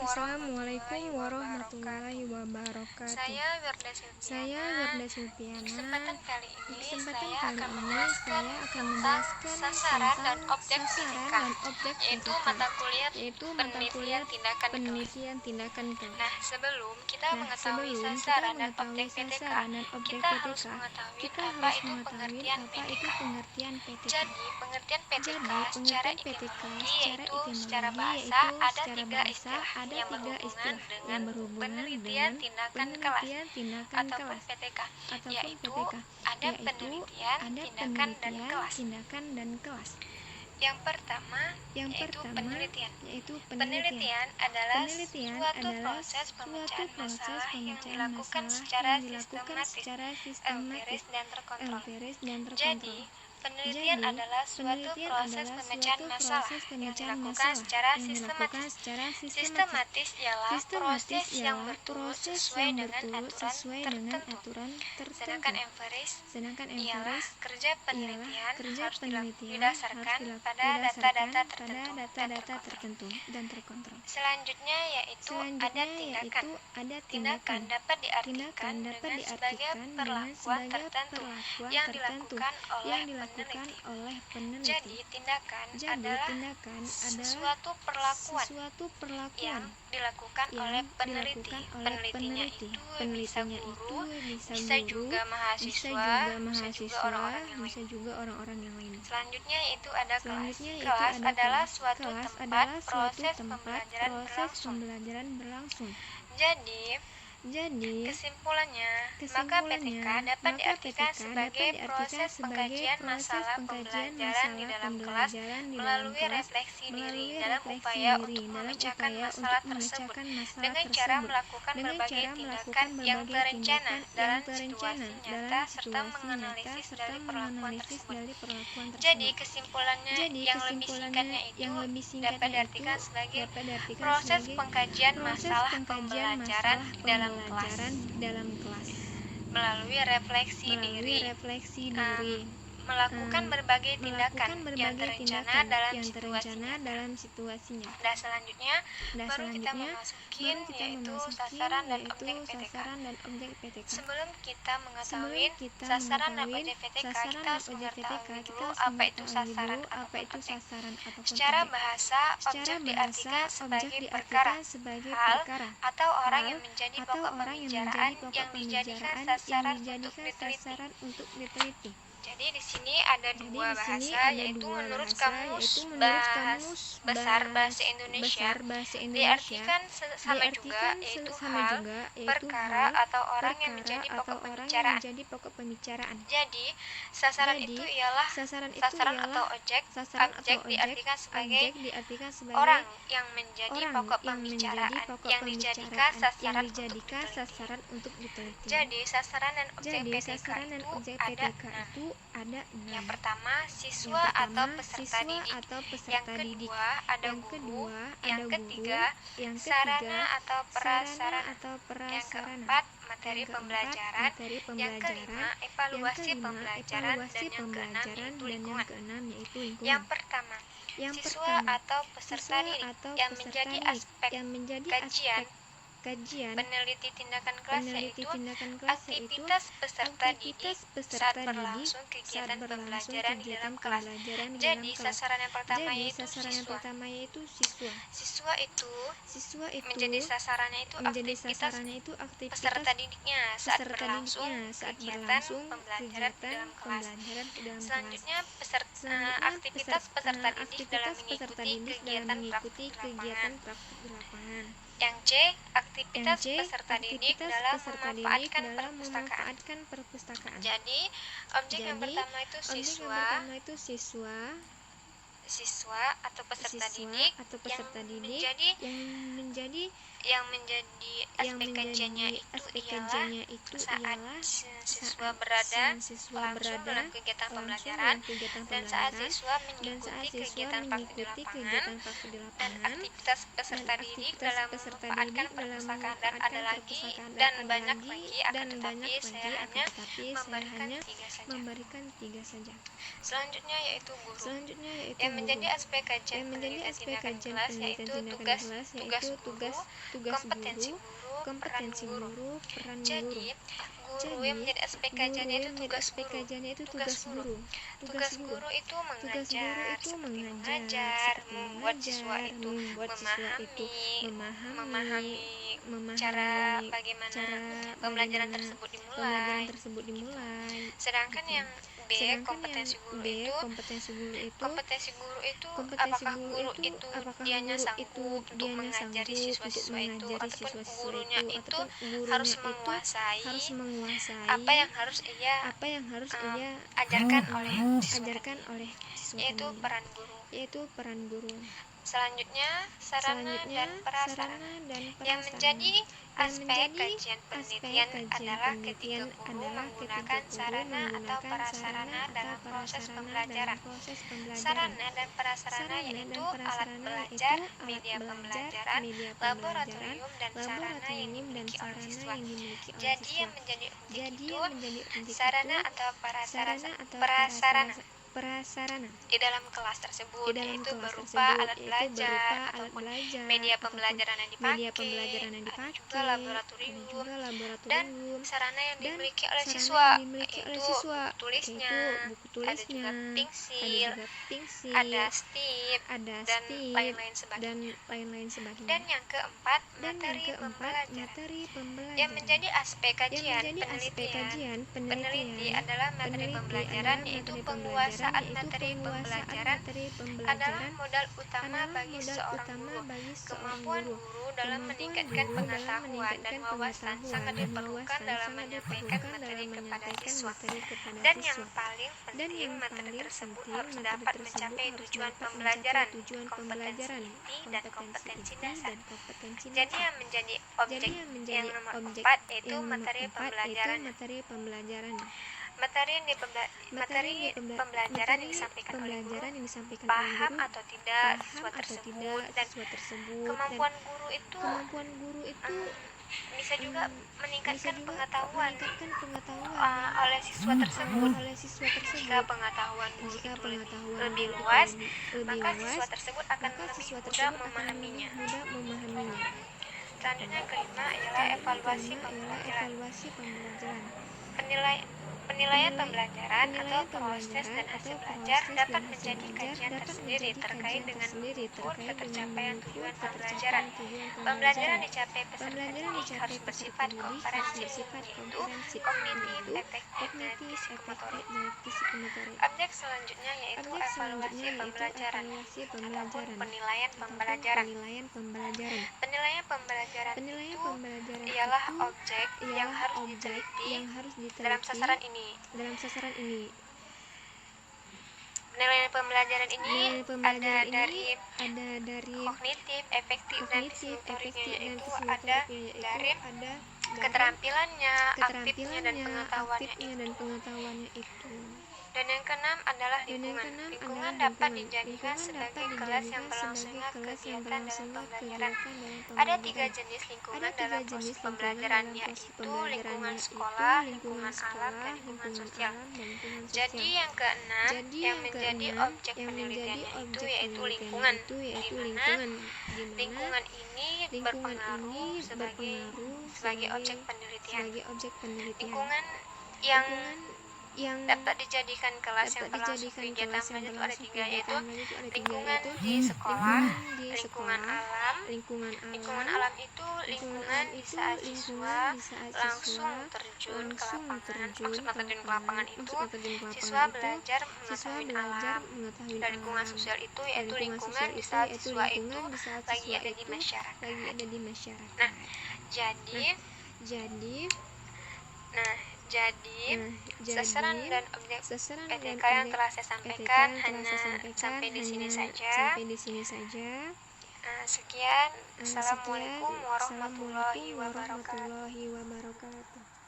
Assalamualaikum warahmatullahi wabarakatuh. Saya Wirda Silviana. Di kesempatan kali ini saya akan menjelaskan tentang sasaran dan objek PTK, yaitu mata kuliah penelitian tindakan kelas. Nah, sebelum kita mengetahui sasaran dan objek PTK, kita harus mengetahui apa itu pengertian PTK. Jadi, pengertian PTK secara etimologi yaitu secara bahasa ada tiga istilah yang berhubungan dengan penelitian tindakan kelas ataupun PTK, yaitu ada penelitian tindakan dan kelas. Yang pertama yaitu penelitian. Penelitian adalah suatu proses pemecahan masalah yang dilakukan secara sistematis, empiris dan terkontrol. Jadi, penelitian adalah suatu proses pemecahan masalah yang dilakukan secara sistematis. Sistematis ialah proses yang berturut sesuai dengan aturan tertentu. Sedangkan empiris ialah kerja penelitian harus didasarkan pada data-data tertentu dan terkontrol. Selanjutnya yaitu ada tindakan. Tindakan dapat diartikan dengan sebagai perlakuan tertentu yang dilakukan oleh peneliti. Jadi, tindakan adalah suatu perlakuan yang dilakukan oleh peneliti. Penelitinya itu bisa guru, bisa juga mahasiswa, bisa juga orang-orang yang lain. Selanjutnya yaitu ada kelas. Kelas adalah suatu tempat proses pembelajaran berlangsung. Jadi, kesimpulannya, maka PTK dapat diartikan sebagai proses pengkajian masalah pembelajaran di dalam kelas melalui refleksi diri dalam upaya untuk memecahkan masalah tersebut dengan cara melakukan berbagai tindakan yang terencana dalam situasi nyata serta menganalisis dari perlakuan tersebut. Jadi, kesimpulannya yang lebih singkatnya itu dapat diartikan sebagai proses pengkajian masalah pembelajaran dalam kelas melalui refleksi diri, melakukan berbagai tindakan yang terencana dalam situasinya. Dan selanjutnya baru kita memasukin yaitu sasaran dan objek PTK. Sebelum kita mengetahui sasaran dan objek PTK, kita harus mengetahui dulu apa itu sasaran ataupun objek. Secara bahasa, objek diartikan sebagai perkara, hal, atau orang yang menjadi pokok pembicaraan yang dijadikan sasaran untuk diteliti. Jadi di sini ada dua bahasa, yaitu menurut Kamus Besar Bahasa Indonesia diartikan sama juga, yaitu hal, perkara, atau orang yang menjadi pokok pembicaraan. Jadi sasaran itu ialah sasaran atau objek. Objek diartikan sebagai orang yang menjadi pokok pembicaraan yang dijadikan sasaran untuk diteliti. Jadi sasaran dan objek PTK itu ada 6. Yang pertama, siswa atau peserta didik. Yang kedua, ada guru. Yang ketiga, sarana atau prasarana. Yang keempat, materi pembelajaran. Yang kelima, evaluasi pembelajaran. Dan yang keenam yaitu lingkungan. Yang pertama, siswa atau peserta didik yang menjadi aspek kajian peneliti tindakan kelas yaitu aktivitas peserta didik saat berlangsung kegiatan pembelajaran di dalam kelas. Jadi sasaran yang pertama yaitu siswa. Siswa itu menjadi sasarannya itu aktivitas peserta didiknya saat berlangsung kegiatan pembelajaran di dalam kelas. Selanjutnya aktivitas peserta didik dalam mengikuti kegiatan praktik di lapangan. Yang C, aktivitas peserta didik dalam memanfaatkan perpustakaan. Jadi, objek yang pertama itu siswa atau peserta didik yang menjadi aspek kajiannya itu ialah saat siswa berada langsung dalam kegiatan pembelajaran dan saat siswa mengikuti kegiatan praktik di lapangan, dan aktivitas peserta didik dalam memanfaatkan perpustakaan. Dan ada lagi dan banyak lagi, tetapi saya hanya memberikan 3 saja. Selanjutnya yaitu guru yang menjadi aspek kajian penelitian tindakan kelas, yaitu tugas tugas kompetensi guru, peran guru. Guru yang menjadi SPKJ-nya itu tugas guru. Tugas guru itu mengajar, membuat siswa itu memahami cara bagaimana pembelajaran tersebut dimulai. Sedangkan yang kompetensi guru itu apakah guru itu dianya sanggup untuk mengajari siswa-siswa itu, ataupun gurunya itu harus menguasai apa yang harus ia ajarkan oleh siswa, yaitu peran guru. Selanjutnya, sarana dan prasarana. Yang menjadi aspek kajian penelitian adalah ketika guru menggunakan sarana atau prasarana dalam proses pembelajaran. Sarana dan prasarana yaitu alat belajar, media pembelajaran, laboratorium, dan sarana yang dimiliki oleh siswa. Jadi yang menjadi objek itu sarana atau prasarana di dalam kelas tersebut, yaitu berupa alat belajar ataupun media pembelajaran yang dipakai, juga laboratorium, dan sarana yang dimiliki oleh siswa, yaitu buku tulisnya, ada juga pensil, ada stip, dan lain-lain sebagainya. Dan yang keempat, materi pembelajaran. Yang menjadi aspek kajian peneliti adalah materi pembelajaran, yaitu penguasaan materi pembelajaran adalah modal utama bagi seorang guru. Kemampuan guru dalam meningkatkan pengetahuan dan wawasan sangat diperlukan dalam menyampaikan materi kepada siswa. Dan yang paling penting, materi tersebut harus dapat mencapai tujuan pembelajaran, kompetensi inti dan kompetensi dasar. Jadi yang menjadi objek yang nomor 4 yaitu materi pembelajaran. Materi pembelajaran yang disampaikan oleh guru, paham atau tidak siswa tersebut, dan kemampuan guru itu bisa juga meningkatkan pengetahuan oleh siswa tersebut. Jika pengetahuan guru itu lebih luas, maka siswa tersebut akan lebih mudah memahaminya. Selanjutnya kelima ialah evaluasi pembelajaran. Penilaian pembelajaran atau proses dan hasil belajar dapat menjadi kajian tersendiri terkait dengan ukur ketercapaian tujuan pembelajaran. Pembelajaran dicapai peserta didik harus bersifat komprehensif, yaitu kognitif, efektif, dan psikomotorik. Objek selanjutnya yaitu evaluasi pembelajaran ataupun penilaian pembelajaran. Penilaian pembelajaran itu ialah objek yang harus diteliti dalam sasaran ini. Penilaian pembelajaran ini ada dari kognitif, efektif, dan psikomotoriknya, yaitu ada dari keterampilannya, aktifnya, dan pengetahuannya itu. Dan yang keenam adalah lingkungan. Lingkungan dapat dijadikan sebagai kelas yang berlangsungnya kegiatan dalam pembelajaran. Ada 3 jenis lingkungan dalam proses pembelajaran, yaitu lingkungan sekolah, lingkungan alam, dan lingkungan sosial. Jadi yang keenam yang menjadi objek penelitian itu yaitu lingkungan, di mana lingkungan ini berpengaruh sebagai objek penelitian. Lingkungan yang dapat dijadikan kelas yang berlangsung kegiatan belajar itu ada 3, yaitu lingkungan di sekolah, lingkungan alam. Lingkungan alam itu lingkungan di saat siswa langsung terjun ke lapangan. Maksud terjun ke lapangan itu siswa belajar mengetahui alam. Dan lingkungan sosial itu yaitu lingkungan di saat siswa itu lagi ada di masyarakat. Jadi sasaran dan objek PTK yang telah saya sampaikan hanya sampai di sini saja. Sekian. Assalamualaikum warahmatullahi wabarakatuh.